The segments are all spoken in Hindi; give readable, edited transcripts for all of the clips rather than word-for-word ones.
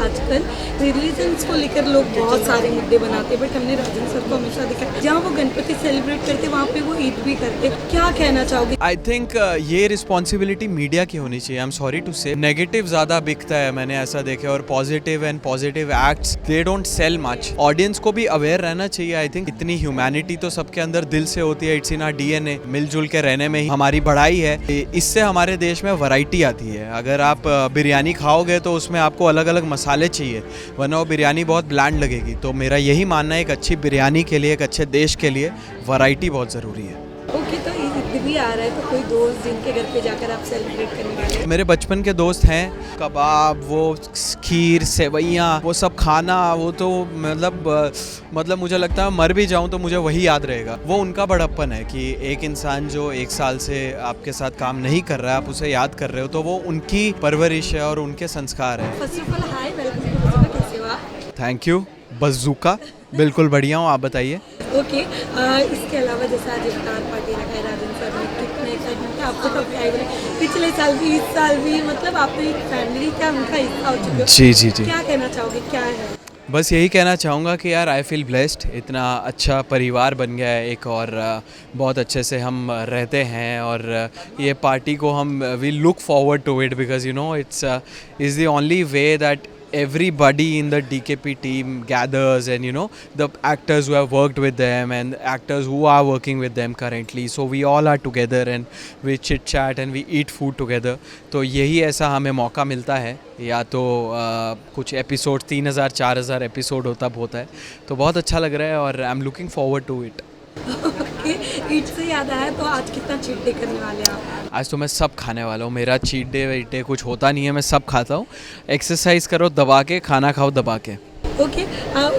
आजकल रिलीजन्स को लेकर लोग बहुत सारे मुद्दे बनाते हैं, बट हमने राजन सर को हमेशा देखा है जहाँ वो गणपति सेलिब्रेट करते वहाँ पे वो ईद भी करते। क्या कहना चाहोगे? आई थिंक ये रिस्पॉन्सिबिलिटी मीडिया की होनी चाहिए। आई एम सॉरी टू से, नेगेटिव ज़्यादा बिकता है, मैंने ऐसा देखा, और positive and positive acts they don't sell much. Audience को भी अवेयर रहना चाहिए। आई थिंक इतनी ह्यूमैनिटी तो सबके अंदर दिल से होती है, इट्स इन आवर डीएनए। मिलजुल के रहने में ही हमारी बढ़ाई है। इससे हमारे देश में वैरायटी आती है। अगर आप बिरयानी खाओगे तो उसमें आपको अलग अलग मसाले चाहिए, वरना वो बिरयानी बहुत ब्लैंड लगेगी। तो मेरा यही मानना है, एक अच्छी बिरयानी के लिए, एक अच्छे देश के लिए वैरायटी बहुत ज़रूरी है। ओके, तो ईद भी आ रहा है, तो कोई दोस्त जिनके घर पे जाकर आप सेलिब्रेट करने वाले हैं? मेरे बचपन के दोस्त हैं। कबाब, वो खीर, सेवैयाँ, वो सब खाना, वो तो मतलब मुझे लगता है मर भी जाऊं तो मुझे वही याद रहेगा। वो उनका बड़प्पन है कि एक इंसान जो 1 साल से आपके साथ काम नहीं कर रहा है, आप उसे याद कर रहे हो, तो वो उनकी परवरिश है और उनके संस्कार है। First of all hi, welcome to Bazooka, कैसे हो आप? थैंक यू बज़ूका, बिल्कुल बढ़िया हूँ, आप बताइए। ओके, इसके अलावा जैसे आज इफ्तार पार्टी रखा है राजन सर ने, कितना एक्साइटमेंट था आपको? कब क्या पिछले साल भी, इस साल भी, मतलब आप एक फैमिली का उनका हिस्सा हो चुके हो। जी। क्या कहना चाहोगे, क्या है? बस यही कहना चाहूँगा कि यार आई फील ब्लेस्ड। इतना अच्छा परिवार बन गया है एक, और बहुत अच्छे से हम रहते हैं, और ये पार्टी को हम we look forward to it, because you know it's is the only way that everybody in the DKP team gathers, and you know the actors who have worked with them and actors who are working with them currently, so we all are together and we chit chat and we eat food together. तो यही ऐसा हमें मौका मिलता है, या तो कुछ एपिसोड 3000-4000 एपिसोड तब होता है, तो बहुत अच्छा लग रहा है और I am looking forward to it. Okay, Eid से याद आया, तो आज कितना चीट डे करने वाले हैं आप? आज तो मैं सब खाने वाला हूँ। मेरा चीट डे वीट डे कुछ होता नहीं है, मैं सब खाता हूँ। एक्सरसाइज करो दबा के, खाना खाओ दबा के। ओके,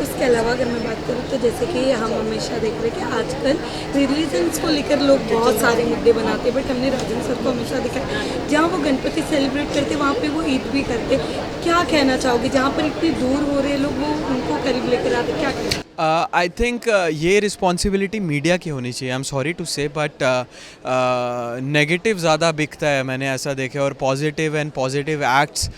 उसके अलावा अगर मैं बात करूँ तो जैसे कि हम हमेशा देख रहे हैं कि आजकल रिलीजन्स को लेकर लोग बहुत सारे मुद्दे बनाते हैं, बट हमने राजन सर को हमेशा देखा है जहाँ वो गणपति सेलिब्रेट करते वहाँ पे वो ईद भी करते। क्या कहना चाहोगे, जहाँ पर इतनी दूर हो रहे लोग वो उनको करीब लेकर आते, क्या कहना? आई थिंक ये रिस्पॉन्सिबिलिटी मीडिया की होनी चाहिए। I am sorry to say, but negative ज़्यादा बिकता है, मैंने ऐसा देखा, और positive and positive acts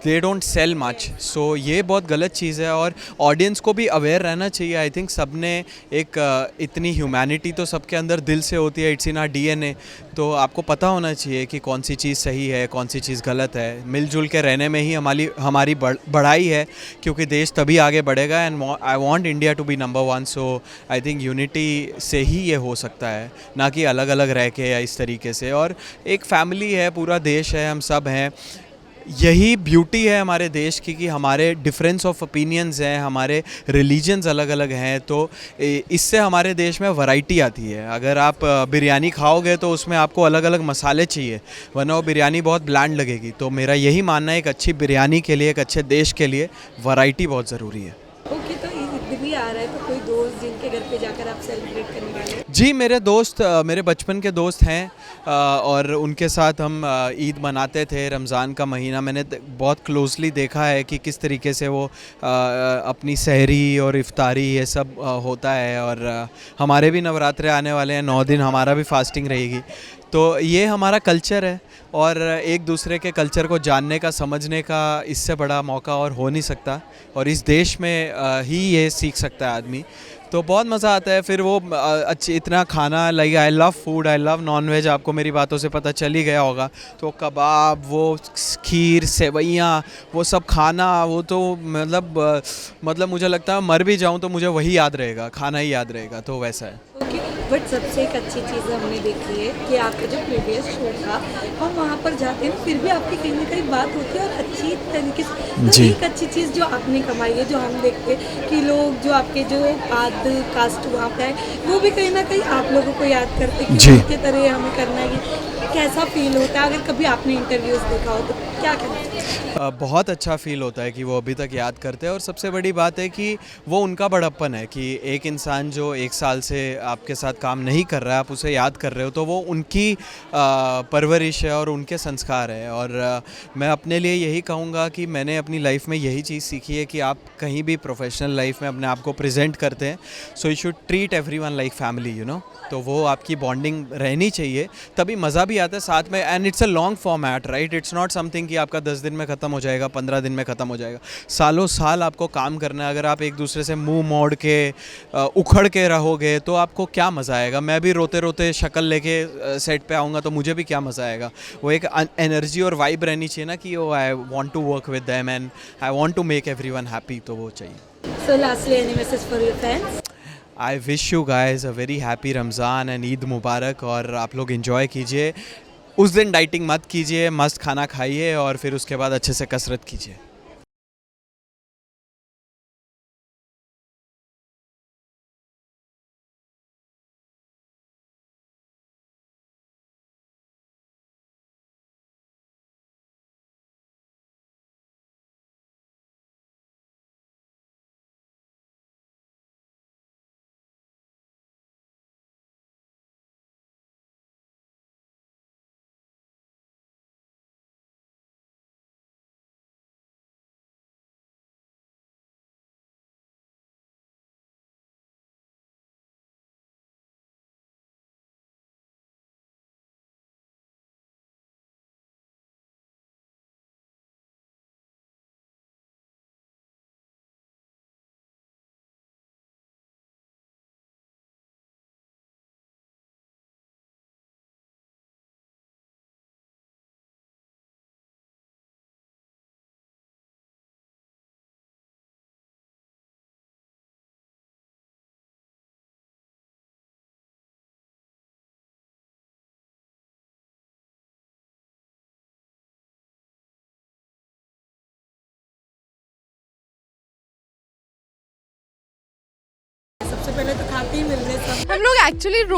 they don't sell much. So ये बहुत गलत चीज़ है, और ऑडियंस को भी अवेयर रहना चाहिए। आई थिंक सब ने एक इतनी ह्यूमैनिटी तो सबके अंदर दिल से होती है, इट्स इन आवर डीएनए। तो आपको पता होना चाहिए कि कौन सी चीज़ सही है, कौन सी चीज़ गलत है। मिलजुल के रहने में ही हमारी बढ़ाई है, क्योंकि देश तभी आगे बढ़ेगा। And I want India to be number 1। So I think unity से ही ये हो सकता है, ना कि अलग अलग रह के या इस तरीके से। और एक फैमिली है, पूरा देश है, हम सब हैं। यही ब्यूटी है हमारे देश की कि हमारे डिफरेंस ऑफ ओपिनियंस हैं, हमारे रिलीजन्स अलग अलग हैं, तो इससे हमारे देश में वैरायटी आती है। अगर आप बिरयानी खाओगे तो उसमें आपको अलग अलग मसाले चाहिए, वरना वो बिरयानी बहुत ब्लैंड लगेगी। तो मेरा यही मानना है, एक अच्छी बिरयानी के लिए, एक अच्छे देश के लिए वैरायटी बहुत ज़रूरी है। ओके, तो ईद भी आ रहा है, तो कोई दोस्त जिनके घर पे जाकर आप सेलिब्रेट करने वाले हैं? जी, मेरे दोस्त, मेरे बचपन के दोस्त हैं, और उनके साथ हम ईद मनाते थे। रमज़ान का महीना मैंने बहुत क्लोजली देखा है कि किस तरीके से वो अपनी सहरी और इफ्तारी ये सब होता है। और हमारे भी नवरात्रे आने वाले हैं, 9 दिन हमारा भी फास्टिंग रहेगी। तो ये हमारा कल्चर है, और एक दूसरे के कल्चर को जानने का, समझने का इससे बड़ा मौका और हो नहीं सकता, और इस देश में ही ये सीख सकता है आदमी। तो बहुत मज़ा आता है। फिर वो अच्छी इतना खाना, like I love food, I love non veg, आपको मेरी बातों से पता चल ही गया होगा। तो कबाब, वो खीर, सेवैयाँ, वो सब खाना, वो तो मतलब मुझे लगता है मर भी जाऊं तो मुझे वही याद रहेगा, खाना ही याद रहेगा। तो वैसा है। ओके, बट सबसे एक अच्छी चीज़ हमने देखी है कि आपका जो प्रीवियस शो था, हम वहाँ पर जाते हैं, फिर भी आपकी कहीं ना कहीं बात होती है, और अच्छी तरीके से। तो एक अच्छी चीज़ जो आपने कमाई है, जो हम देखते हैं कि लोग जो आपके जो आद कास्ट वहाँ पे है, वो भी कहीं ना कहीं आप लोगों को याद करते हैं कि उनके तरह हमें करना है। कैसा फील होता है, अगर कभी आपने इंटरव्यूज़ देखा हो तो क्या कहना चाहिए? बहुत अच्छा फील होता है कि वो अभी तक याद करते हैं, और सबसे बड़ी बात है कि वो उनका बड़प्पन है कि एक इंसान जो 1 साल से आपके साथ काम नहीं कर रहा है, आप उसे याद कर रहे हो, तो वो उनकी परवरिश है और उनके संस्कार है। और मैं अपने लिए यही कहूँगा कि मैंने अपनी लाइफ में यही चीज़ सीखी है कि आप कहीं भी प्रोफेशनल लाइफ में अपने आप को प्रेजेंट करते हैं, so you should treat everyone like family, you know. तो वो आपकी बॉन्डिंग रहनी चाहिए, तभी मज़ा भी आता है साथ में। And it's a long format, right? It's not something कि आपका 10 दिन में ख़त्म हो जाएगा, 15 दिन में ख़त्म हो जाएगा। सालों साल आपको काम करना है। अगर आप एक दूसरे से मुंह मोड़ के उखड़ के रहोगे तो आपको क्या मज़ा आएगा। मैं भी रोते रोते शक्ल लेके सेट पे आऊँगा तो मुझे भी क्या मज़ा आएगा। वो एक एनर्जी और वाइब रहनी चाहिए ना कि oh I want to work with them and I want to make everyone happy, तो वो चाहिए। So lastly, any message for your fans? I wish you guys a very happy Ramzan and Eid Mubarak. और आप लोग इन्जॉय कीजिए। उस दिन डाइटिंग मत कीजिए, मस्त खाना खाइए और फिर उसके बाद अच्छे से कसरत कीजिए। सबसे पहले तो खाते ही मिल रहे सब। हम लोग एक्चुअली